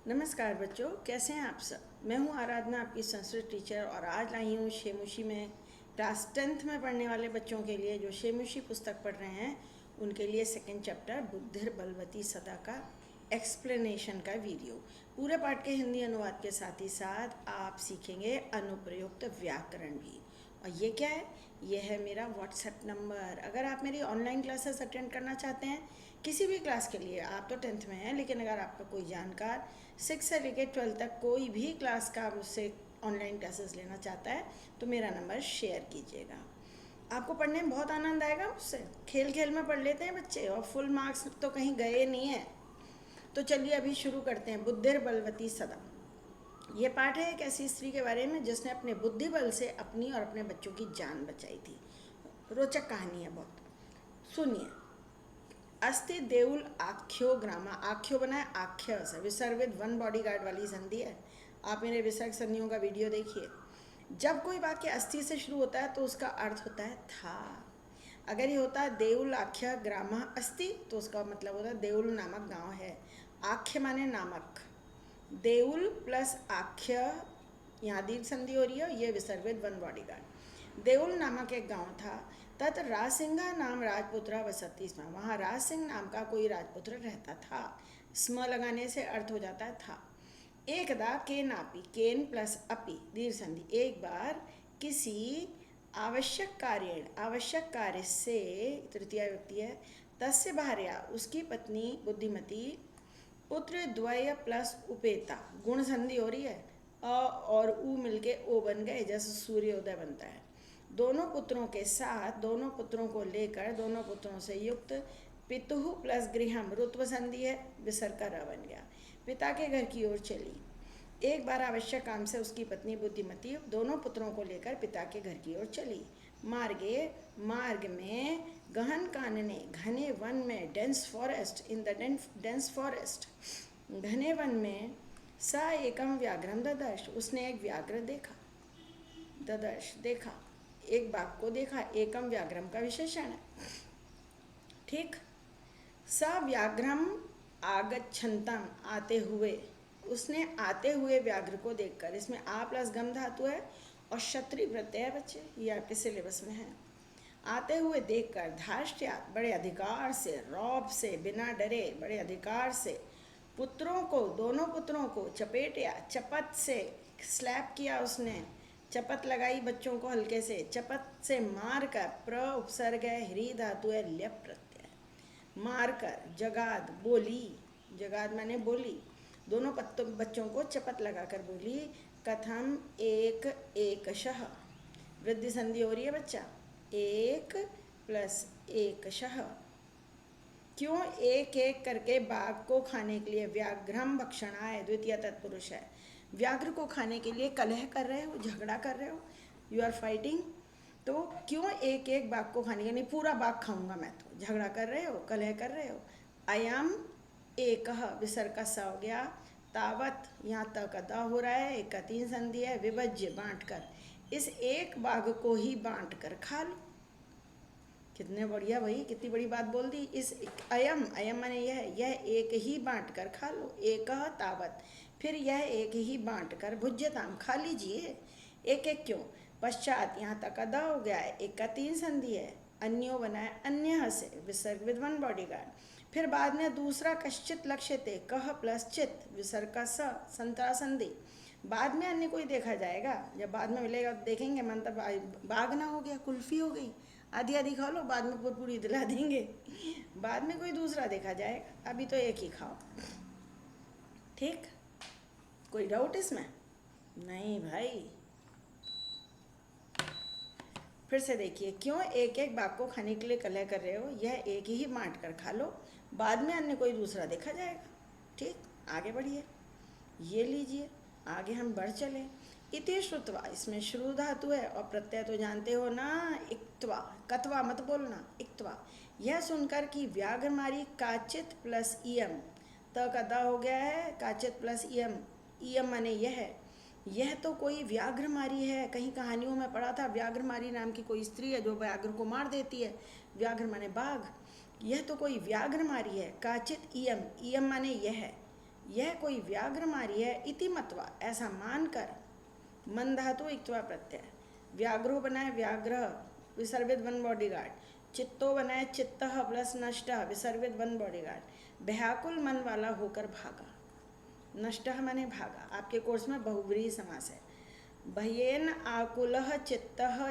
नमस्कार बच्चों, कैसे हैं आप सब। मैं हूं आराधना, आपकी संस्कृत टीचर, और आज लाई हूं शेमुशी में क्लास 10th में पढ़ने वाले बच्चों के लिए जो शेमुशी पुस्तक पढ़ रहे हैं उनके लिए सेकंड चैप्टर बुद्धिर बलवती सदा का एक्सप्लेनेशन का वीडियो। पूरे पाठ के हिंदी अनुवाद के साथ ही साथ आप सीखेंगे अनुप्रयुक्त व्याकरण भी। और ये क्या है? ये है मेरा व्हाट्सएप नंबर। अगर आप मेरी ऑनलाइन क्लासेस अटेंड करना चाहते हैं किसी भी क्लास के लिए, आप तो 10th में हैं, लेकिन अगर आपका कोई जानकार 6 से लेकर 12 तक कोई भी क्लास का मुझसे ऑनलाइन क्लासेस लेना चाहता है तो मेरा नंबर शेयर कीजिएगा। आपको पढ़ने में बहुत आनंद आएगा। मुझसे खेल खेल में पढ़ लेते हैं बच्चे, और फुल मार्क्स तो कहीं गए नहीं हैं। तो चलिए अभी शुरू करते हैं। बुद्धिर बलवती सदा। ये पाठ है एक ऐसी स्त्री के बारे में जिसने अपने बुद्धि बल से अपनी और अपने बच्चों की जान बचाई थी। रोचक कहानी है बहुत, सुनिए। अस्ति देउल आख्यो ग्रामा। आख्यो बना है आख्य से, विसर्ग विद वन बॉडी गार्ड वाली संधि है। आप मेरे विसर्ग संधियों का वीडियो देखिए। जब कोई वाक्य अस्थि से शुरू होता है तो उसका अर्थ होता है था। अगर ये होता है देउल आख्य ग्रामा अस्ति तो उसका मतलब होता है देउल नामक गांव है। आख्य माने नामक, देउल प्लस आख्य, यहाँ दीर्घ संधि हो रही है, ये विसर्ग विद वन बॉडी गार्ड। देउल नामक एक गांव था। तत् राजसिंघा नाम राजपुत्र वसती स्म। वहाँ राज सिंह नाम का कोई राजपुत्र रहता था। स्म लगाने से अर्थ हो जाता है था। एकदा केन आपी, केन प्लस अपी दीर्घ संधि। एक बार किसी आवश्यक कार्य से, तृतीया व्यक्ति है, तस्य भार्या उसकी पत्नी बुद्धिमती, पुत्र द्वय प्लस उपेता, गुण संधि हो रही है, अ और उ मिलके ओ बन गए, जैसे सूर्योदय बनता है। दोनों पुत्रों के साथ, दोनों पुत्रों को लेकर, दोनों पुत्रों से युक्त, पितुः प्लस गृहम, रुत्व संधि है, विसर्ग का र बन गया, पिता के घर की ओर चली। एक बार आवश्यक काम से उसकी पत्नी बुद्धिमती दोनों पुत्रों को लेकर पिता के घर की ओर चली। मार्ग में, गहन कानने, घने वन में, dense forest, in the dense forest, घने वन में, सा एकम व्याघ्रम ददर्श, उसने एक व्याघ्र देखा। ददर्श देखा, एक बाघ को देखा। एकम व्याघ्रम का विशेषण है, ठीक। सा व्याघ्रम आगच्छन्तम, आते हुए, उसने आते हुए व्याघ्र को देखकर, इसमें आ प्लस गम धातु है और क्षत्रिय प्रत्यय है बच्चे, ये आपके सिलेबस में है। आते हुए देखकर, धार्ष्ट्या बड़े अधिकार से, रौब से, बिना डरे बड़े अधिकार से, पुत्रों को, दोनों पुत्रों को चपेटिया, चपत से स्लैप किया उसने, चपत लगाई बच्चों को हल्के से, चपत से मार कर, प्र उपसर्ग है, ह्री धातु है, ल्यप प्रत्यय, मार कर, जगाद बोली, जगाद माने बोली, दोनों बच्चों को चपत लगाकर बोली, कथम एक एकशः, वृद्धि संधि हो रही है बच्चा, एक प्लस एकशः, क्यों एक एक करके बाघ को खाने के लिए, व्याघ्रम भक्षणाय द्वितीय तत्पुरुष है, व्याघ्र को खाने के लिए कलह कर रहे हो, झगड़ा कर रहे हो, यू आर फाइटिंग। तो क्यों एक एक बाघ को खाने के, नहीं पूरा बाघ खाऊंगा मैं, तो झगड़ा कर रहे हो, कलह कर रहे हो। अयम एक, विसर्ग का सा हो गया। तावत, यहाँ तक द हो रहा है, एक का 3 संधि है, विभज्य बांट कर, इस एक बाघ को ही बांट कर खा लो। कितने बढ़िया भाई, कितनी बड़ी बात बोल दी। इस अयम, अयम माने यह एक ही बांट कर खा लो, एक तावत, फिर यह एक ही बांट कर भुज्यताम, खा लीजिए। एक एक क्यों, पश्चात, यहाँ तक द हो गया है, एक का 3 संधि है, अन्यो बना है अन्य से, विसर्ग विद वन बॉडी गार्ड, फिर बाद में दूसरा कश्चित लक्ष्यते, कह प्लस चित, विसर्ग का स, संतरा संधि, बाद में अन्य कोई देखा जाएगा, जब बाद में मिलेगा तो देखेंगे, मतलब बाघ ना हो गया, कुल्फी हो गई, आधी आधी खा लो, बाद में पूरी दिला देंगे, बाद में कोई दूसरा देखा जाएगा, अभी तो एक ही खाओ, ठीक। कोई डाउट इसमें? नहीं भाई। फिर से देखिए, क्यों एक एक बाघ को खाने के लिए कलह कर रहे हो, यह एक ही बांट कर खा लो, बाद में अन्य कोई दूसरा देखा जाएगा, ठीक। आगे बढ़िए, ये लीजिए, आगे हम बढ़ चले। इति श्रुत्वा, इसमें श्रु धातु है और प्रत्यय तो जानते हो ना, इक्त्वा, कत्वा मत बोलना, इक्त्वा, यह सुनकर कि व्याघ्र मारी, काचित प्लस इयम, त का द हो गया है, काचित प्लस इयम, इयम माने यह तो कोई व्याघ्र मारी है। कहीं कहानियों में पढ़ा था, व्याघ्र मारी नाम की कोई स्त्री है जो व्याघ्र को मार देती है, व्याघ्र माने बाघ, यह तो कोई व्याघ्र मारी है। काचित इयम, इयम माने यह कोई व्याघ्रमारी है इति मत्वा, ऐसा मानकर, मन धातु इक्त्वा प्रत्यय, व्याघ्रो बनाए व्याघ्र विसर्वित वन बॉडीगार्ड, चित्तो बनाए चित्त प्लस नष्ट विसर्वित वन बॉडीगार्ड, व्याकुल मन वाला होकर भागा। नष्ट माने भागा। आपके कोर्स में बहुव्रीहि समास है। भयेन आकुलः चित्तः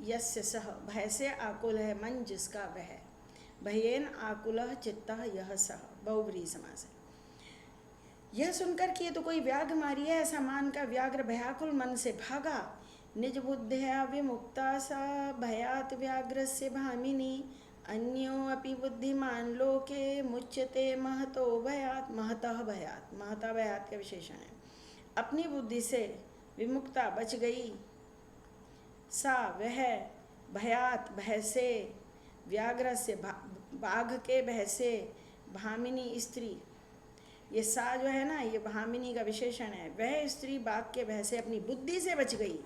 यस्य सः, भय से आकुल है मन जिसका वह। भयेन आकुलः चित्तः यह सः, बहुव्रीहि समास है। यह सुनकर कि ये तो कोई व्याघ्रमारी है ऐसा मानकर व्याघ्र भयाकुल मन से भागा। निज बुद्ध्या विमुक्ता सा भयात व्याघ्रस्य भामिनी, अन्यो अपि बुद्धिमान लोके मुच्यते महतो भयात। महतः भयात, महता भयात का विशेषण है। अपनी बुद्धि से विमुक्ता बच गई, सा वह, भयात भय से, व्याघ्र से बाघ के भय से, भामिनी स्त्री, ये सा जो है ना ये भामिनी का विशेषण है। वह स्त्री बाघ के भय से अपनी बुद्धि से बच गई।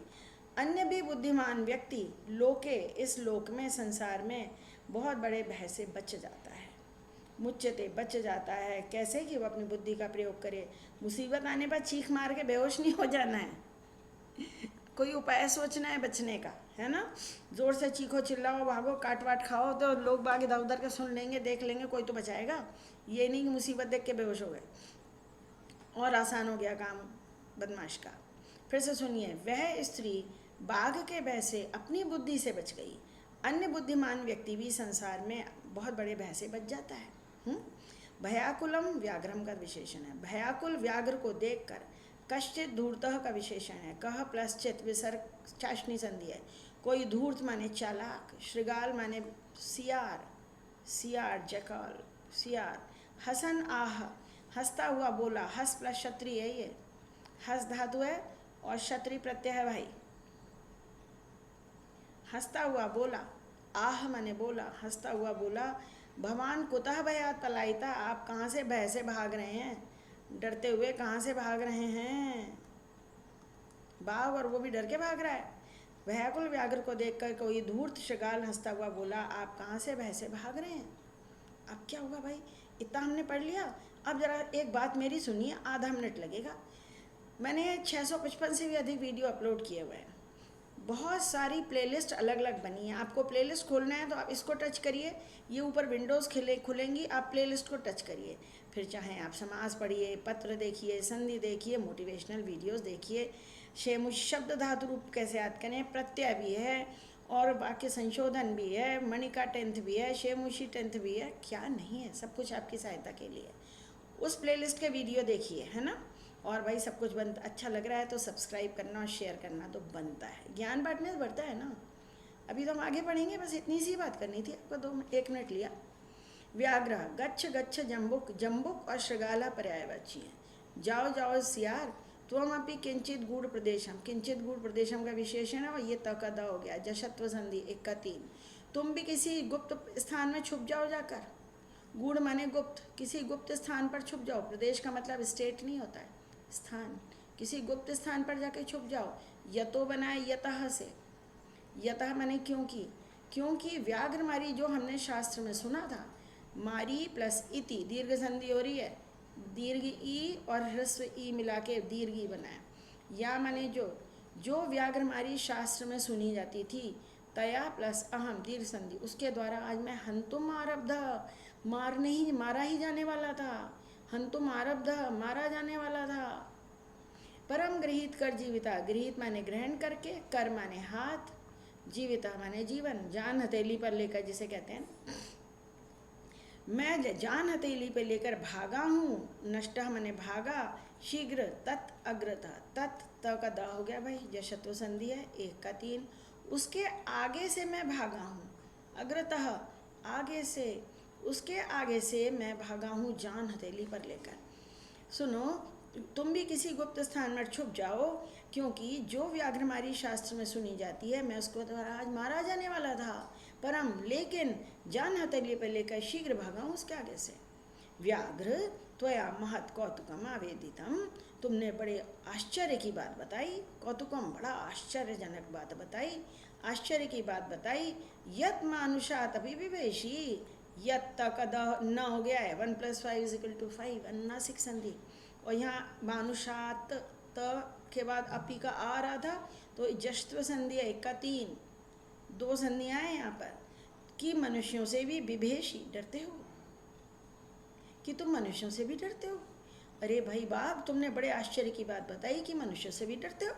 अन्य भी बुद्धिमान व्यक्ति लोके, इस लोक में संसार में बहुत बड़े भय से बच जाता है। मुच्यते बच जाता है। कैसे कि वो अपनी बुद्धि का प्रयोग करे। मुसीबत आने पर चीख मार के बेहोश नहीं हो जाना है, कोई उपाय सोचना है बचने का, है ना। जोर से चीखो चिल्लाओ भागो काट वाट खाओ तो लोग बाग इधर उधर के सुन लेंगे देख लेंगे, कोई तो बचाएगा। ये नहीं कि मुसीबत देख के बेहोश हो गए और आसान हो गया काम बदमाश का। फिर से सुनिए, वह स्त्री बाघ के भय से अपनी बुद्धि से बच गई। अन्य बुद्धिमान व्यक्ति भी संसार में बहुत बड़े भय से बच जाता है। भयाकुलम व्याघ्रम का विशेषण है। भयाकुल व्याघ्र को देखकर, कश्चित धूर्तः का विशेषण है। कह प्लस चित विसर्ग चाशनी संधि है। कोई धूर्त माने चालाक, श्रृगाल माने सियार, सियार जैकल सियार। हसन आह, हंसता हुआ बोला। हस प्लस क्षत्रिय है, ये हस धातु है और क्षत्रिय प्रत्यय है भाई। हंसता हुआ बोला, आह माने बोला, हंसता हुआ बोला। भगवान कुतः भयात पलायिता, आप कहाँ से भय से भाग रहे हैं, डरते हुए कहाँ से भाग रहे हैं। बाघ और वो भी डर के भाग रहा है। भयाकुल व्याघ्र को देखकर कोई धूर्त श्रृगाल हंसता हुआ बोला, आप कहाँ से भय से भाग रहे हैं। अब क्या होगा भाई, इतना हमने पढ़ लिया। अब जरा एक बात मेरी सुनिए, आधा मिनट लगेगा। मैंने 655 से भी अधिक वीडियो अपलोड किए हुए हैं। बहुत सारी प्लेलिस्ट अलग अलग बनी है। आपको प्लेलिस्ट खोलना है तो आप इसको टच करिए, ये ऊपर विंडोज़ खुलेंगी, आप प्लेलिस्ट को टच करिए। फिर चाहे आप समास पढ़िए, पत्र देखिए, संधि देखिए, मोटिवेशनल वीडियोस देखिए, शेमुष शब्द धातु रूप कैसे याद करें, प्रत्यय भी है और वाक्य संशोधन भी है, मणिका 10th भी है, शेमुषी 10th भी है। क्या नहीं है, सब कुछ आपकी सहायता के लिए। उस प्लेलिस्ट के वीडियो देखिए, है ना। और भाई सब कुछ अच्छा लग रहा है तो सब्सक्राइब करना और शेयर करना तो बनता है। ज्ञान बांटने से बढ़ता है ना। अभी तो हम आगे बढ़ेंगे, बस इतनी सी बात करनी थी आपको। 1 मिनट लिया। व्याघ्र गच्छ गच्छ जम्बुक, जम्बुक और श्रृगाला पर्यायवाची है। जाओ जाओ सियार, त्वम अपि किंचित गूढ़ प्रदेशम, किंचित गूढ़ प्रदेशम का विशेषण है और ये त का द हो गया। जशत्व संधि 1 का 3। तुम भी किसी गुप्त स्थान में छुप जाओ जाकर। गूढ़ माने गुप्त, किसी गुप्त स्थान पर छुप जाओ। प्रदेश का मतलब स्टेट नहीं होता है, स्थान। किसी गुप्त स्थान पर जाके छुप जाओ। यतो बनाए यतः से, यतः माने क्योंकि, क्योंकि व्याघ्र मारी जो हमने शास्त्र में सुना था, मारी प्लस इति दीर्घ संधि हो रही है, दीर्घ ई और ह्रस्व ई मिला के दीर्घ ई बनाया। या माने जो व्याघ्र मारी शास्त्र में सुनी जाती थी, तया प्लस अहम दीर्घ संधि, उसके द्वारा आज मैं हंतुम आरब्ध, मारा ही जाने वाला था। हंतुम आरब्ध, मारा जाने वाला था। परम गृहीत कर जीविता, गृहीत माने ग्रहण करके, कर माने हाथ, जीविता माने जीवन, जान हथेली पर लेकर जिसे कहते हैं। मैं जान हथेली पर लेकर भागा हूँ। नष्ट माने भागा, शीघ्र, तत् अग्रता, तत् त का द हो गया भाई, जशत्व संधि है 1 का 3। उसके आगे से मैं भागा हूँ। अग्रतः आगे से, उसके आगे से मैं भागा हूँ जान हथेली पर लेकर। सुनो, तुम भी किसी गुप्त स्थान में छुप जाओ, क्योंकि जो व्याघ्रमारी शास्त्र में सुनी जाती है, मैं उसको द्वारा आज मारा जाने वाला था, परम लेकिन जान हथेली पर लेकर शीघ्र भागा हूँ उसके आगे से। व्याघ्र त्वया महत कौतुकम आवेदितम, तुमने बड़े आश्चर्य की बात बताई। कौतुकम बड़ा आश्चर्यजनक बात बताई, आश्चर्य की बात बताई। यत मानुषात अभिविवेशी, यत तक न हो गया है 1 + 5 = 5, अनुनासिक संधि। और यहाँ मानुषात त के बाद अपी का आ रहा था, तो जश्त्व संधि है 1 का 3, 2 संधियाँ हैं यहाँ पर। कि मनुष्यों से भी विभेषी, डरते हो, कि तुम मनुष्यों से भी डरते हो। अरे भाई बाप, तुमने बड़े आश्चर्य की बात बताई कि मनुष्य से भी डरते हो।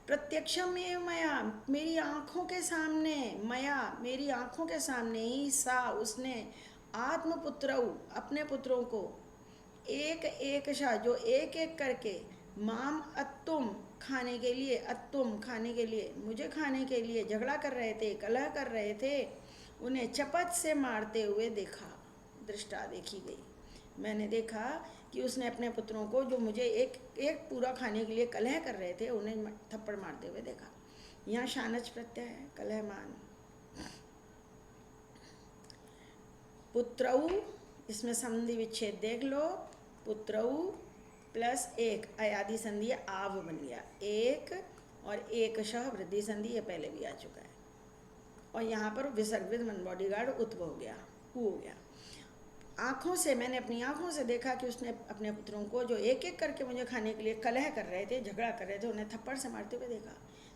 प्रत्यक्षम में मया, मेरी आँखों के सामने, मया मेरी आँखों के सामने ही, सा उसने, आत्मपुत्रौ अपने पुत्रों को, एक एक शाह जो एक एक करके, माम अत्तुम खाने के लिए, अत्तुम खाने के लिए, मुझे खाने के लिए झगड़ा कर रहे थे, कलह कर रहे थे, उन्हें चपत से मारते हुए देखा। दृष्टा देखी गई, मैंने देखा कि उसने अपने पुत्रों को जो मुझे एक एक पूरा खाने के लिए कलह कर रहे थे, उन्हें थप्पड़ मारते हुए देखा। यहाँ शानच प्रत्यय है, कलहमान। पुत्रऊ, इसमें संधि विच्छेद देख लो, पुत्रऊ प्लस 1 अयादि संधि आव बन गया, 1 और 1 शह वृद्धि संधि, ये पहले भी आ चुका है। और यहाँ पर विसर्ग मन बॉडीगार्ड उत्व हो गया, हो गया। आँखों से, मैंने अपनी आँखों से देखा कि उसने अपने पुत्रों को जो एक एक करके मुझे खाने के लिए कलह कर रहे थे, झगड़ा कर रहे थे, उन्हें थप्पड़ से मारते हुए देखा।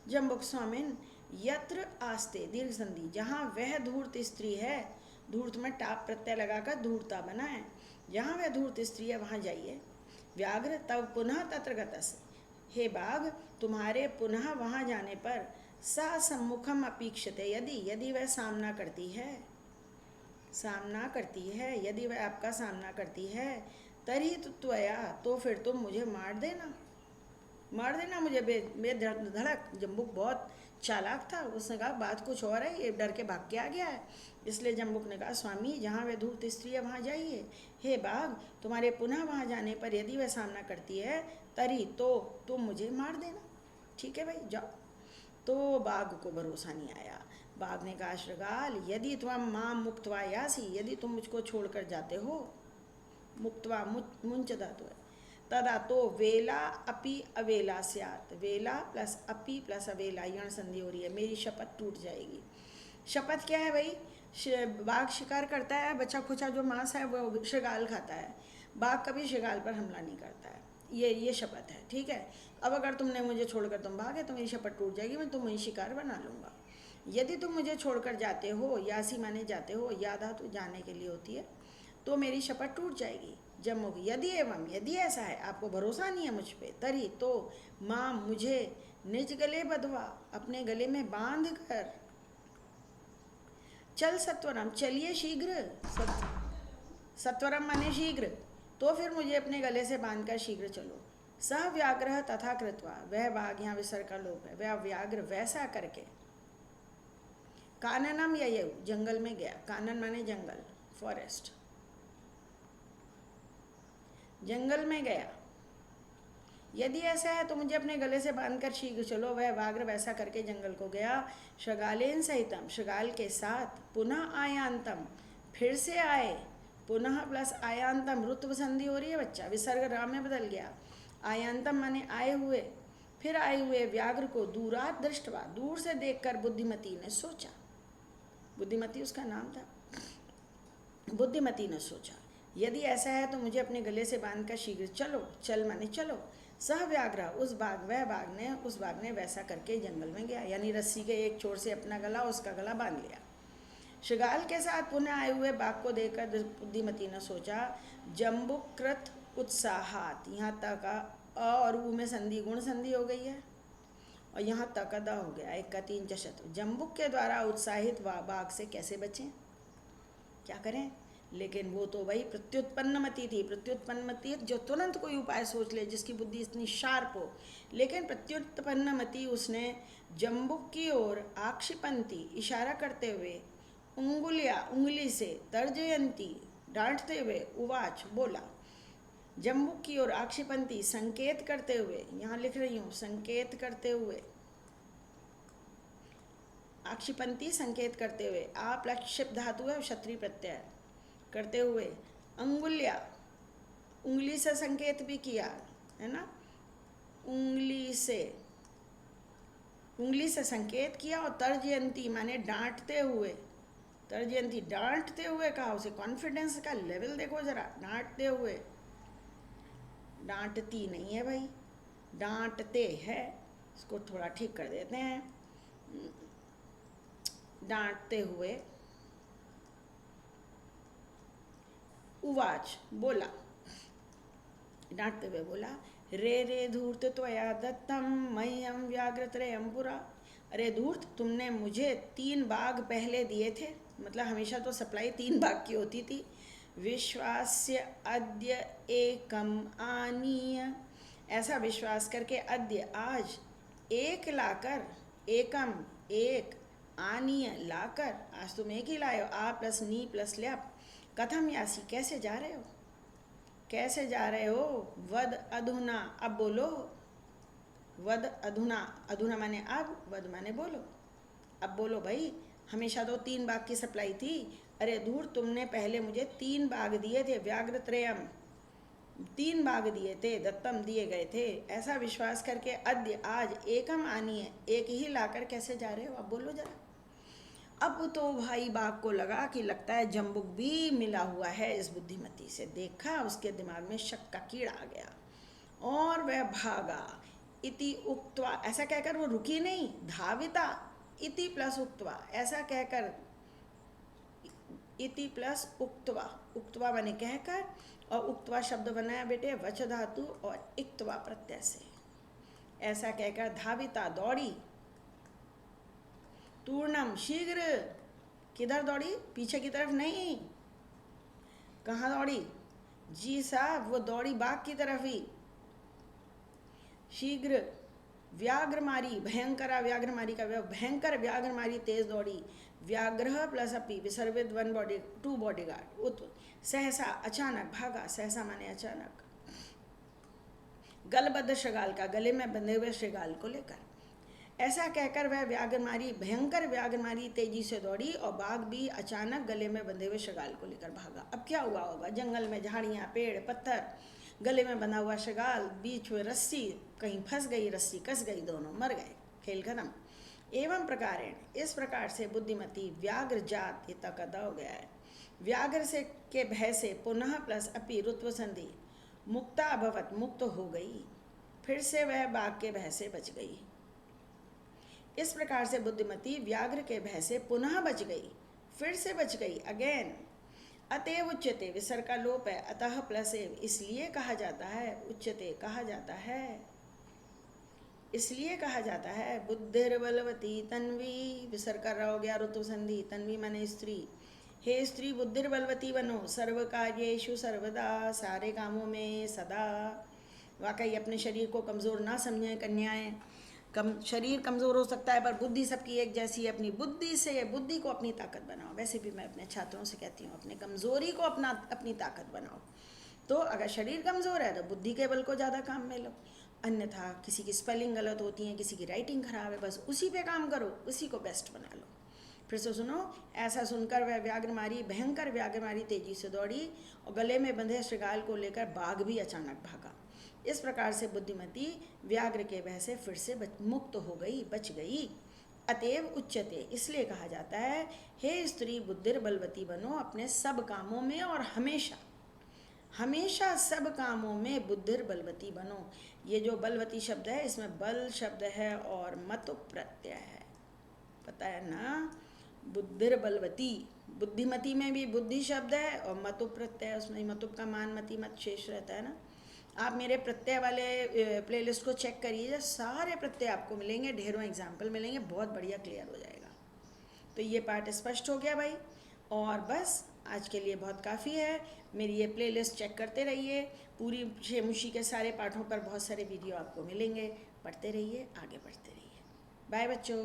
जम्बुक स्वामिन, यत्र आस्ते दीर्घ संधि, जहाँ वह धूर्त स्त्री है, धूर्त में टाप प्रत्यय लगाकर धूर्ता बना है, जहाँ वह धूर्त स्त्री है वहाँ जाइए। व्याघ्र तब पुनः तत्र गतस, हे बाघ तुम्हारे पुनः वहाँ जाने पर, सा सम्मुखम अपेक्षते, यदि वह सामना करती है, यदि वह आपका सामना करती है, तरी त्वया, तो फिर तुम मुझे मार देना मुझे बेधड़क। जम्बुक बहुत चालाक था, उसने कहा बात कुछ और है, ये डर के भाग के आ गया है। इसलिए जम्बुक ने कहा स्वामी जहाँ वह धूर्त स्त्री है वहाँ जाइए, हे बाघ तुम्हारे पुनः वहाँ जाने पर यदि वह सामना करती है, तरी तो तुम मुझे मार देना। ठीक है भाई जाओ। तो बाघ को भरोसा नहीं आया। बाघ ने कहा श्रृगाल, यदि तुम मां मुक्तवा यासी, यदि तुम मुझको छोड़कर जाते हो, मुक्तवा मुंच धातु है, तदा तो वेला अपि अवेला स्यात्, वेला प्लस अपि प्लस अवेला यण संधि हो रही है, मेरी शपथ टूट जाएगी। शपथ क्या है भाई? बाघ शिकार करता है, बचा खुचा जो मांस है वो श्रृगाल खाता है, बाघ कभी श्रृगाल पर हमला नहीं करता है। ये शपथ है, ठीक है। अब अगर तुमने मुझे छोड़कर तुम भागे तो मेरी शपथ टूट जाएगी, मैं तुम्हें शिकार बना लूँगा। यदि तुम मुझे छोड़कर जाते हो, यासी माने जाते हो, या धातु जाने के लिए होती है, तो मेरी शपथ टूट जाएगी। जम्मुक, यदि एवं, यदि ऐसा है, आपको भरोसा नहीं है मुझ पे, तरी तो माँ मुझे निज गले बधवा, अपने गले में बांध कर, चल सत्वरम, चलिए शीघ्र, सत्वरम माने शीघ्र, तो फिर मुझे अपने गले से बांधकर शीघ्र चलो। सह व्याघ्र तथा कृत्वा, वह बाघ, यहाँ विसर्ग का लोप है, वह व्याघ्र वैसा करके, काननम ययौ, जंगल में गया, कानन माने जंगल, फॉरेस्ट, जंगल में गया। यदि ऐसा है तो मुझे अपने गले से बांधकर शीघ्र चलो, वह व्याघ्र वैसा करके जंगल को गया। शगालेन सहितम, शगाल के साथ, पुनः आयांतम, फिर से आए, पुनः प्लस आयांतम, रुत्व संधि हो रही है बच्चा, विसर्ग राम में बदल गया। आयांतम माने आए हुए, फिर आए हुए व्याघ्र को दूरात दृष्टवा, दूर से देखकर बुद्धिमती ने सोचा, बुद्धिमती उसका नाम था, बुद्धिमती ने सोचा यदि ऐसा है तो मुझे अपने गले से बांधकर शीघ्र चलो, चल माने चलो। सह व्याघ्र, उस बाघ, वह बाघ ने, उस बाघ ने वैसा करके जंगल में गया, यानी रस्सी के एक छोर से अपना गला, उसका गला बांध लिया। शृगाल के साथ पुनः आए हुए बाघ को देखकर बुद्धिमती ने सोचा, जम्बुकृत उत्साहात, यहाँ तक अ और ऊ में संधि गुण संधि हो गई है, और यहाँ तक द हो गया, 1 का 3 चशत। जम्बुक के द्वारा उत्साहित बाघ से कैसे बचें, क्या करें? लेकिन वो तो वही प्रत्युत्पन्नमति थी, प्रत्युत्पन्नमति जो तुरंत कोई उपाय सोच ले, जिसकी बुद्धि इतनी शार्प हो। लेकिन प्रत्युत्पन्नमति उसने जम्बुक की ओर आक्षिपंती, इशारा करते हुए, उंगली से, तर्जयंती, डांटते हुए, उवाच बोला। जम्बुक की ओर आक्षिपंती, संकेत करते हुए, यहाँ लिख रही हूँ, संकेत करते हुए, आक्षिपंती संकेत करते हुए, आप लक्षिप धातु है, क्षत्रिय प्रत्यय, करते हुए, अंगुल्या, उंगली से संकेत भी किया है ना, उंगली से संकेत किया, और तर्जयंती माने डांटते हुए, तर्जयंती डांटते हुए कहा, उसे कॉन्फिडेंस का लेवल देखो जरा, डांटते हुए, डांटती नहीं है भाई, डांटते है। इसको थोड़ा ठीक कर देते हैं। डांटते हुए, उवाच बोला, डांटते हुए बोला, रे रे धूर्त त्वया दत्तम मह्यम व्याघ्रत्रयम पुरा। अरे धूर्त, तुमने मुझे 3 बाघ पहले दिए थे, मतलब हमेशा तो सप्लाई 3 बाघ की होती थी। विश्वास्य अद्य एकम आनीय, ऐसा विश्वास करके अद्य आज, एक लाकर, एकम एक, आनीय लाकर, आज तुम एक ही लाए हो, आ प्लस नी प्लस ल्याप। कथम यासी, कैसे जा रहे हो, कैसे जा रहे हो। वद अधुना, अब बोलो। वद अधुना, अधुना माने अब, वद माने बोलो। अब बोलो भाई, हमेशा तो 3 बाघ की सप्लाई थी। अरे धूर, तुमने पहले मुझे 3 बाघ दिए थे, व्याघ्रत्रयम, 3 बाघ दिए थे, दत्तम दिए गए थे। ऐसा विश्वास करके अद्य आज एकम आनी है, एक ही लाकर कैसे जा रहे हो, अब बोलो जरा। अब तो भाई बाघ को लगा कि लगता है जम्बुक भी मिला हुआ है इस बुद्धिमती से। देखा, उसके दिमाग में शक का कीड़ा आ गया और वह भागा। इति उक्त्वा, ऐसा कहकर वो रुकी नहीं, धाविता। इति प्लस उक्त्वा, ऐसा कहकर, इति प्लस उक्त्वा, उक्त्वा बने कहकर, और उक्त्वा शब्द बनाया बेटे वच धातु और इक्त्वा प्रत्यय से। ऐसा कहकर धाविता, दौड़ी। तूर्णम, शीघ्र। किधर दौड़ी, पीछे की तरफ नहीं। कहाँ दौड़ी, जी साहब, वो दौड़ी बाघ की तरफ ही। शीघ्र, व्याघ्रमारी, भयंकरा व्याघ्रमारी का भयंकर व्याघ्रमारी तेज दौड़ी। व्याघ्र प्लस अपी, विसर्वित 1 बॉडी 2 बॉडीगार्ड। उत सहसा, अचानक भागा, सहसा माने अचानक। गलबद्ध श्रृगाल का, गले में बंधे हुए श्रृगाल को लेकर। ऐसा कहकर वह व्याघ्रमारी, भयंकर व्याघ्रमारी तेजी से दौड़ी और बाघ भी अचानक गले में बंधे हुए श्रृगाल को लेकर भागा। अब क्या हुआ होगा, जंगल में झाड़ियाँ, पेड़, पत्थर, गले में बंधा हुआ श्रृगाल, बीच में रस्सी, कहीं फंस गई रस्सी, कस गई, दोनों मर गए, खेल खत्म। एवं प्रकारेण, इस प्रकार से बुद्धिमती व्याघ्र जात ये तक अदा हो गया है। व्याघ्र से के भय से पुनः प्लस अपि रुत्व संधि, मुक्ता अभवत, मुक्त हो गई, फिर से वह बाघ के भय से बच गई। इस प्रकार से बुद्धिमती व्याघ्र के भय से पुनः बच गई, फिर से बच गई, अगेन। अतएव उच्यते, विसर्ग का लोप है, अतः प्लस एव, इसलिए कहा जाता है, उच्यते कहा जाता है, इसलिए कहा जाता है। बुद्धिर्बलवती तन्वी, विसर्ग कर रहा हो गया ऋतु संधि, तन्वी माने स्त्री। हे स्त्री, बुद्धिर्बलवती बनो, सर्व कार्येषु सर्वदा, सारे कामों में सदा। वाकई अपने शरीर को कमज़ोर ना समझें कन्याएं। शरीर कमज़ोर हो सकता है पर बुद्धि सबकी एक जैसी है। अपनी बुद्धि से, बुद्धि को अपनी ताकत बनाओ। वैसे भी मैं अपने छात्रों से कहती हूँ, अपने कमज़ोरी को अपनी ताकत बनाओ। तो अगर शरीर कमज़ोर है तो बुद्धि के बल को ज़्यादा काम में लो, अन्यथा किसी की स्पेलिंग गलत होती है, किसी की राइटिंग खराब है, बस उसी पे काम करो, उसी को बेस्ट बना लो। फिर से सुनो। ऐसा सुनकर वह व्याघ्रमारी, भयंकर व्याघ्रमारी तेजी से दौड़ी और गले में बंधे श्रृगाल को लेकर बाघ भी अचानक भागा। इस प्रकार से बुद्धिमती व्याघ्र के भय से फिर से मुक्त हो गई, बच गई। अतएव उच्यते, इसलिए कहा जाता है, हे स्त्री बुद्धिर बलवती बनो, अपने सब कामों में और हमेशा हमेशा सब कामों में बुद्धिर बलवती बनो। ये जो बलवती शब्द है, इसमें बल शब्द है और मत प्रत्यय है, पता है ना। बुद्धिर बलवती, बुद्धिमती में भी बुद्धि शब्द है और मतु प्रत्यय, उसमें मतुप का मान मति मत शेष रहता है ना। आप मेरे प्रत्यय वाले प्लेलिस्ट को चेक करिए, सारे प्रत्यय आपको मिलेंगे, ढेरों एग्जाम्पल मिलेंगे, बहुत बढ़िया क्लियर हो जाएगा। तो ये पार्ट स्पष्ट हो गया भाई। और बस आज के लिए बहुत काफ़ी है। मेरी ये प्लेलिस्ट चेक करते रहिए, पूरी शेमुशी के सारे पाठों पर बहुत सारे वीडियो आपको मिलेंगे। पढ़ते रहिए, आगे बढ़ते रहिए। बाय बच्चों।